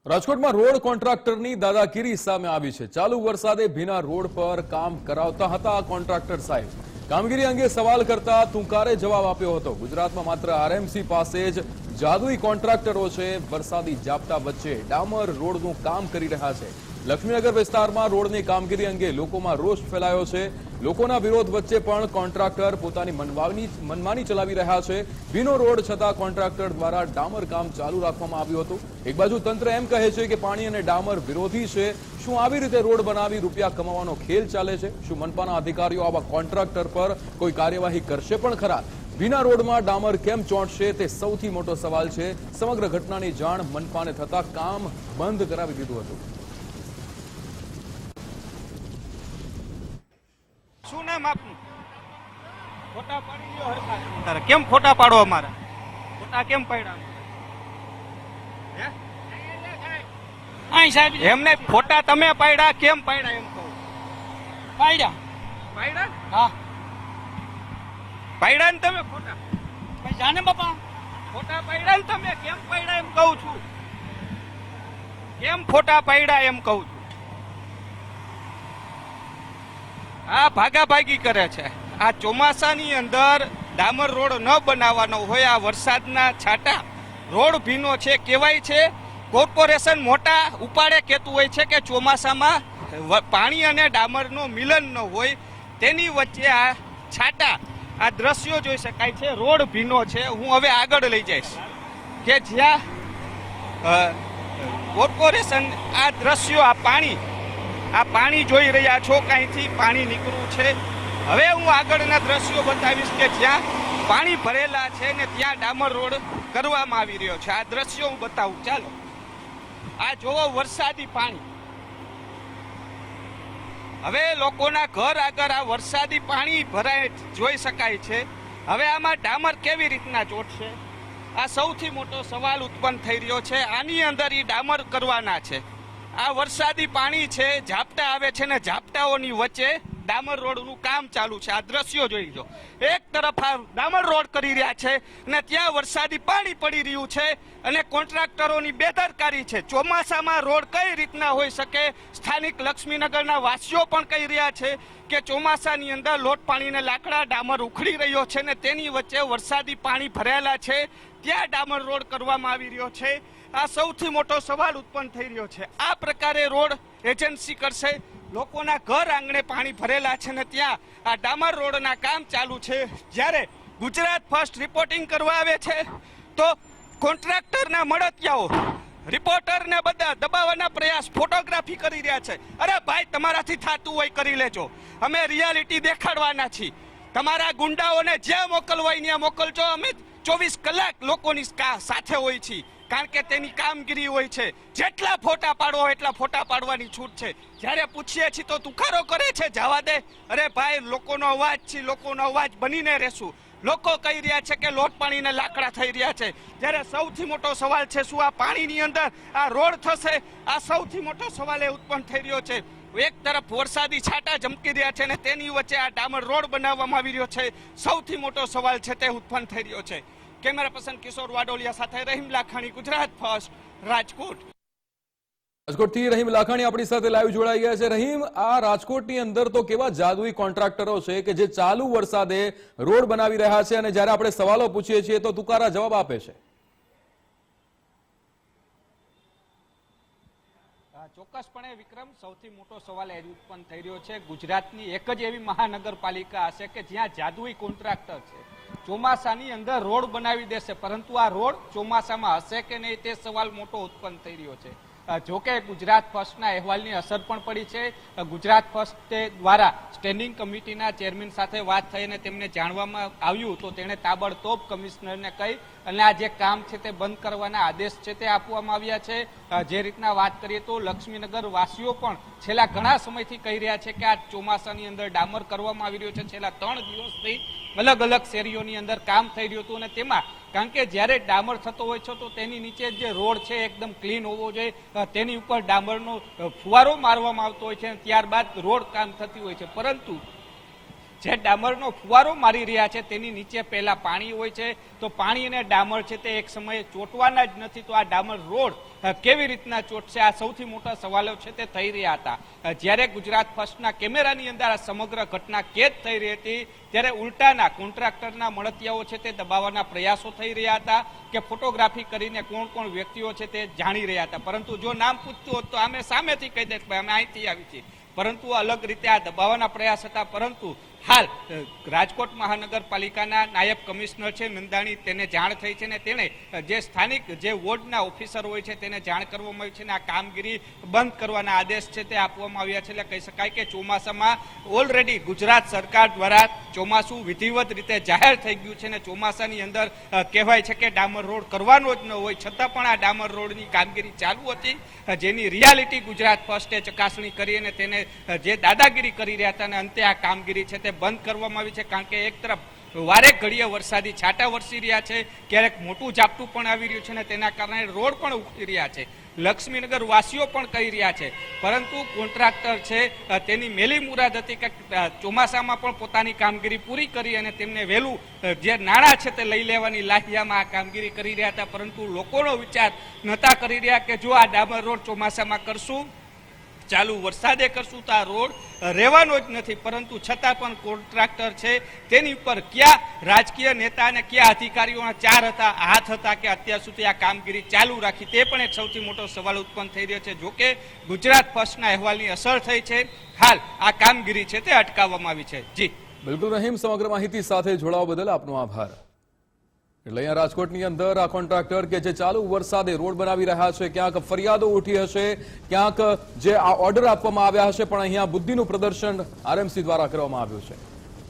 રાજકોટમાં રોડ કોન્ટ્રાક્ટરની દાદાગીરી સામે આવી છે। ચાલુ વરસાદે ભીના રોડ પર કામ કરાવતા હતા કોન્ટ્રાક્ટર સાહેબ। કામગીરી અંગે સવાલ કરતા તુંકારે જવાબ આપ્યો હતો। ગુજરાતમાં માત્ર આરએમસી પાસે જ જાદુઈ કોન્ટ્રાક્ટરો છે। વરસાદી ઝાપટા વચ્ચે ડામર રોડનું કામ કરી રહ્યા છે। લક્ષ્મીનગર વિસ્તારમાં રોડની કામગીરી અંગે લોકોમાં રોષ ફેલાયો છે। લોકોના વિરોધ વચ્ચે પણ કોન્ટ્રાક્ટર પોતાની મનમાની ચલાવી રહ્યા છે। ભીનો રોડ છતાં કોન્ટ્રાક્ટર દ્વારા ડામર કામ ચાલુ રાખવામાં આવ્યું હતું। એક બાજુ તંત્ર એમ કહે છે કે પાણી અને ડામર વિરોધી છે। શું આવી રીતે રોડ બનાવી રૂપિયા કમાવાનો ખેલ ચાલે છે? શું મનપાના અધિકારીઓ આવા કોન્ટ્રાક્ટર પર કોઈ કાર્યવાહી કરશે પણ ખરા? ભીના રોડમાં ડામર કેમ ચોંટશે તે સૌથી મોટો સવાલ છે। સમગ્ર ઘટનાની જાણ મનપાને થતા કામ બંધ કરાવી દીધું હતું। શું નામ આપનું? ફોટા પાડી લ્યો હરખા તારે કેમ ફોટા પાડો? અમારા ફોટા કેમ પાડ્યા? હે આઈ સાહેબ એમને ફોટા તમે પાડ્યા કેમ પાડ્યા એમ કહું? પાડ્યા હા પાડ્યા ને તમે ફોટા ભાઈ જાને બાપા ફોટા પાડ્યા ને તમે કેમ પાડ્યા એમ કહું છું? કેમ ફોટા પાડ્યા એમ કહું છું? આ ભાગાભાગી કરે છે। આ ચોમાસાની અંદર ડામર રોડ ન બનાવવાનો હોય, આ વરસાદના છાંટા રોડ ભીનો છે કહેવાય છે। કોર્પોરેશન મોટા ઉપાડે કહેતું હોય છે કે ચોમાસામાં પાણી અને ડામરનો મિલન ન હોય, તેની વચ્ચે આ છાંટા આ દ્રશ્યો જોઈ શકાય છે। રોડ ભીનો છે। હું હવે આગળ લઈ જઈશ કે જ્યાં કોર્પોરેશન આ દ્રશ્યો આ પાણી જોઈ રહ્યા છો, કાંઈથી પાણી નીકળવું છે। હવે હું આગળના દ્રશ્યો બતાવીશ કે જ્યાં પાણી ભરેલા છે ને ત્યાં ડામર રોડ કરવામાં આવી રહ્યો છે। આ દ્રશ્યો હું બતાવું, ચાલો। આ જોવો વરસાદી પાણી, હવે લોકોના ઘર આગળ આ વરસાદી પાણી ભરાય જોઈ શકાય છે। હવે આમાં ડામર કેવી રીતના ચોટશે? આ સૌથી મોટો સવાલ ઉત્પન્ન થઈ રહ્યો છે। આની અંદર ઈ ડામર કરવાના છે। આ વરસાદી પાણી છે, ઝાપટા આવે છે ને ઝાપટાઓની વચ્ચે ડામર રોડનું કામ ચાલુ છે। આ દ્રશ્યો જોઈ લો, એક તરફ આ ડામર રોડ કરી રહ્યા છે અને ત્યાં વરસાદી પાણી પડી રહ્યું છે અને કોન્ટ્રાક્ટરોની બેદરકારી છે। ચોમાસામાં રોડ કઈ રીતના હોઈ શકે? સ્થાનિક લક્ષ્મીનગરના વાસીઓ પણ કહી રહ્યા છે કે ચોમાસાની અંદર લોટ પાણીને લાકડા ડામર ઉખડી રહ્યો છે ને તેની વચ્ચે વરસાદી પાણી ભરેલા છે, ત્યાં ડામર રોડ કરવામાં આવી રહ્યો છે। આ સૌથી મોટો સવાલ ઉત્પન્ન થઈ રહ્યો છે। આ પ્રકારે રોડ એજન્સી કરશે? લોકોના ઘર આંગણે પાણી ભરેલા છે ને ત્યાં આ ડામર રોડના કામ ચાલુ છે। જ્યારે ગુજરાત ફર્સ્ટ રિપોર્ટિંગ કરવા આવે છે તો કોન્ટ્રાક્ટરના મળતિયાઓ રિપોર્ટરને બધા દબાવવાના પ્રયાસ, ફોટોગ્રાફી કરી રહ્યા છે। અરે ભાઈ, તમારાથી થતું હોય કરી લેજો, અમે રિયાલિટી દેખાડવાના છીએ। તમારા ગુંડાઓને જ્યાં મોકલવા હોય ત્યાં મોકલજો, અમે 24 કલાક લોકોની સાથે હોય છીએ, કારણ કે તેની કામગીરી હોય છે। જેટલા ફોટા પાડવો એટલા ફોટા પાડવાની છૂટ છે। જ્યારે પૂછીએ છીએ તો તુખારો કરે છે, જવા દે। અરે ભાઈ, લોકોનો અવાજ છે, લોકોનો અવાજ બનીને રહેશું। લોકો કહી રહ્યા છે કે લોટ પાણીને લાકડા થઈ રહ્યા છે, જ્યારે સૌથી મોટો સવાલ છે શું આ પાણીની અંદર આ રોડ થશે? આ સૌથી મોટો સવાલ એ ઉત્પન્ન થઈ રહ્યો છે। એક તરફ વરસાદી છાંટા ઝમકી રહ્યા છે ને તેની વચ્ચે આ ડામર રોડ બનાવવામાં આવી રહ્યો છે। સૌથી મોટો સવાલ છે તે ઉત્પન્ન થઈ રહ્યો છે। કેમેરા પર્સન કિશોર વાડોલિયા સાથે રહીમ લાખાણી, ગુજરાત ફર્સ્ટ, રાજકોટ। રાજકોટથી રહીમ લાખાણી આપણી સાથે લાઈવ જોડાઈ ગયા છે। રહીમ, આ રાજકોટની અંદર તો કેવા જાદુઈ કોન્ટ્રાક્ટરો છે કે જે ચાલુ વરસાદે રોડ બનાવી રહ્યા છે અને જ્યારે આપણે સવાલો પૂછીએ છીએ તો તુકારા જવાબ આપે છે। ચોક્કસપણે વિક્રમ, સૌથી મોટો સવાલ એ ઉત્પન્ન થઈ રહ્યો છે। ગુજરાતની એક જ એવી મહાનગરપાલિકા હશે કે જ્યાં જાદુઈ કોન્ટ્રાક્ટર છે, ચોમાસાની અંદર રોડ બનાવી દેશે, પરંતુ આ રોડ ચોમાસામાં હશે કે નહીં તે સવાલ મોટો ઉત્પન્ન થઈ રહ્યો છે। જોકે ગુજરાત ફર્સ્ટના અહેવાલની અસર પણ પડી છે। ગુજરાત ફર્સ્ટ દ્વારા સ્ટેન્ડિંગ કમિટીના ચેરમેન સાથે વાત થઈ અને તેમને જાણવામાં આવ્યું તો તેણે તાબડતોબ કમિશનરને કહી અને આ જે કામ છે તે બંધ કરવાના આદેશ છે તે આપવામાં આવ્યા છે। જે રીતના વાત કરીએ તો લક્ષ્મીનગર વાસીઓ પણ છેલ્લા ઘણા સમયથી કહી રહ્યા છે કે આ ચોમાસાની અંદર ડામર કરવામાં આવી રહ્યો છે। છેલ્લા 3 દિવસથી અલગ અલગ શેરીઓની અંદર કામ થઈ રહ્યું હતું અને તેમાં કારણ કે જ્યારે ડામર થતો હોય છે તો તેની નીચે જે રોડ છે એકદમ ક્લીન હોવો જોઈએ, તેની ઉપર ડામરનો ફુવારો મારવામાં આવતો હોય છે અને ત્યારબાદ રોડ કામ થતી હોય છે। પરંતુ જે ડામરનો ફુવારો મારી રહ્યા છે તેની નીચે પહેલા પાણી હોય છે, તો પાણી અને ડામર છે તે એક સમયે ચોંટવાના જ નથી, તો આ ડામર રોડ કેવી રીતના ચોટશે, આ સૌથી મોટા સવાલો છે તે થઈ રહ્યા હતા. જ્યારે ગુજરાત ફર્સ્ટના કેમેરાની અંદર આ સમગ્ર ઘટના કેદ થઈ રહી હતી ત્યારે ઉલટાના કોન્ટ્રાક્ટરના મળતિયાઓ છે તે દબાવવાના પ્રયાસો થઈ રહ્યા હતા કે ફોટોગ્રાફી કરીને કોણ કોણ વ્યક્તિઓ છે તે જાણી રહ્યા હતા, પરંતુ જો નામ પૂછતું હોત તો અમે સામેથી કહી દે અમે અહીંથી આવી છીએ, પરંતુ અલગ રીતે આ દબાવવાના પ્રયાસ હતા. પરંતુ હાલ રાજકોટ મહાનગરપાલિકાના નાયબ કમિશનર છે નંદાણી, તેને જાણ થઈ છે ને તેણે જે સ્થાનિક જે વોર્ડના ઓફિસર હોય છે તેને જાણ કરવામાં આવી છે ને આ કામગીરી બંધ કરવાના આદેશ છે તે આપવામાં આવ્યા છે. એટલે કહી શકાય કે ચોમાસામાં ઓલરેડી ગુજરાત સરકાર દ્વારા ચોમાસું વિધિવત રીતે જાહેર થઈ ગયું છે ને ચોમાસાની અંદર કહેવાય છે કે ડામર રોડ કરવાનો જ ન હોય છતાં પણ આ ડામર રોડની કામગીરી ચાલુ હતી, જેની રિયાલિટી ગુજરાત ફર્સ્ટે ચકાસણી કરી અને તેને જે દાદાગીરી કરી રહ્યા હતા અને અંતે આ કામગીરી છે તે બંધ કરવામાં આવી છે. કારણ કે એક તરફ વારે ઘડીએ વરસાદી છાંટા વરસી રહ્યા છે, ક્યારેક મોટું ઝાપટું પણ આવી રહ્યું છે અને તેના કારણે રોડ પણ ઉખડી રહ્યા છે. લક્ષ્મીનગર વાસીઓ પણ કહી રહ્યા છે, પરંતુ કોન્ટ્રાક્ટર છે તેની મેલી મુરાદ હતી કે ચોમાસામાં પણ પોતાની કામગીરી પૂરી કરી અને તેમને વહેલું જે નાણાં છે તે લઈ લેવાની લાહિયામાં આ કામગીરી કરી રહ્યા હતા, પરંતુ લોકોનો વિચાર નહોતા કરી રહ્યા કે જો આ ડામર રોડ ચોમાસામાં કરશું, ચાલુ વરસાદે કરશું તો આ રોડ રહેવાનો જ નથી, પરંતુ છતાં પણ કોન્ટ્રાક્ટર છે તેની ઉપર કયા રાજકીય નેતા અને કયા અધિકારીઓના ચાર હતા હાથ હતા કે અત્યાર સુધી આ કામગીરી ચાલુ રાખી, તે પણ એક સૌથી મોટો સવાલ ઉત્પન્ન થઈ રહ્યો છે. જોકે ગુજરાત ફર્સ્ટના અહેવાલની અસર થઈ છે, હાલ આ કામગીરી છે તે અટકાવવામાં આવી છે. જી બિલકુલ રહીમ, સમગ્ર માહિતી સાથે જોડાવા બદલ આપનો આભાર. એટલે અહીંયા રાજકોટની અંદર આ કોન્ટ્રાક્ટર કે જે ચાલુ વરસાદે રોડ બનાવી રહ્યા છે, ક્યાંક ફરિયાદો ઉઠી હશે, ક્યાંક જે આ ઓર્ડર આપવામાં આવ્યા હશે, પણ અહીંયા બુદ્ધિનું પ્રદર્શન આરએમસી દ્વારા કરવામાં આવ્યું છે.